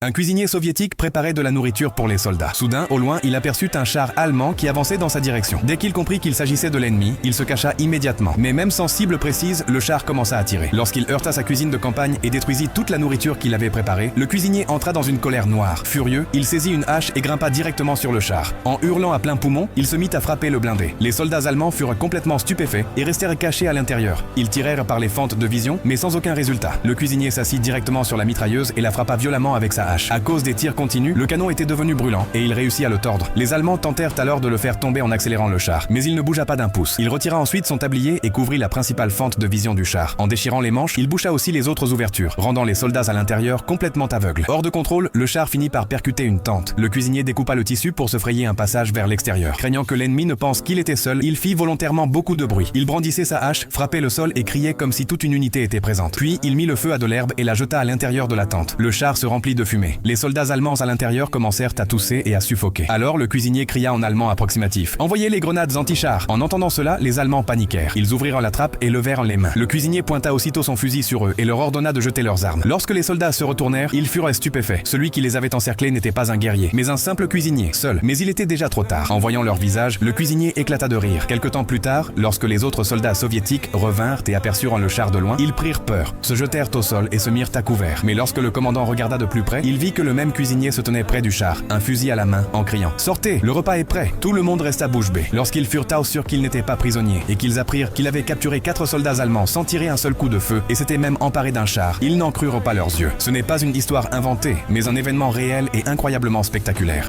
Un cuisinier soviétique préparait de la nourriture pour les soldats. Soudain, au loin, il aperçut un char allemand qui avançait dans sa direction. Dès qu'il comprit qu'il s'agissait de l'ennemi, il se cacha immédiatement. Mais même sans cible précise, le char commença à tirer. Lorsqu'il heurta sa cuisine de campagne et détruisit toute la nourriture qu'il avait préparée, le cuisinier entra dans une colère noire. Furieux, il saisit une hache et grimpa directement sur le char. En hurlant à plein poumon, il se mit à frapper le blindé. Les soldats allemands furent complètement stupéfaits et restèrent cachés à l'intérieur. Ils tirèrent par les fentes de vision, mais sans aucun résultat. Le cuisinier s'assit directement sur la mitrailleuse et la frappa violemment avec sa hache. À cause des tirs continus, le canon était devenu brûlant et il réussit à le tordre. Les Allemands tentèrent alors de le faire tomber en accélérant le char, mais il ne bougea pas d'un pouce. Il retira ensuite son tablier et couvrit la principale fente de vision du char. En déchirant les manches, il boucha aussi les autres ouvertures, rendant les soldats à l'intérieur complètement aveugles. Hors de contrôle, le char finit par percuter une tente. Le cuisinier découpa le tissu pour se frayer un passage vers l'extérieur. Craignant que l'ennemi ne pense qu'il était seul, il fit volontairement beaucoup de bruit. Il brandissait sa hache, frappait le sol et criait comme si toute une unité était présente. Puis, il mit le feu à de l'herbe et la jeta à l'intérieur de la tente. Le char se remplit de fumée. Les soldats allemands à l'intérieur commencèrent à tousser et à suffoquer. Alors le cuisinier cria en allemand approximatif: « Envoyez les grenades anti-chars !» En entendant cela, les Allemands paniquèrent. Ils ouvrirent la trappe et levèrent les mains. Le cuisinier pointa aussitôt son fusil sur eux et leur ordonna de jeter leurs armes. Lorsque les soldats se retournèrent, ils furent stupéfaits. Celui qui les avait encerclés n'était pas un guerrier, mais un simple cuisinier, seul. Mais il était déjà trop tard. En voyant leur visage, le cuisinier éclata de rire. Quelque temps plus tard, lorsque les autres soldats soviétiques revinrent et aperçurent le char de loin, ils prirent peur, se jetèrent au sol et se mirent à couvert. Mais lorsque le commandant regarda de plus près, il vit que le même cuisinier se tenait près du char, un fusil à la main, en criant: « Sortez, le repas est prêt !» Tout le monde resta bouche bée. Lorsqu'ils furent sûrs qu'ils n'étaient pas prisonniers et qu'ils apprirent qu'il avait capturé 4 soldats allemands sans tirer un seul coup de feu et s'était même emparé d'un char, ils n'en crurent pas leurs yeux. Ce n'est pas une histoire inventée, mais un événement réel et incroyablement spectaculaire.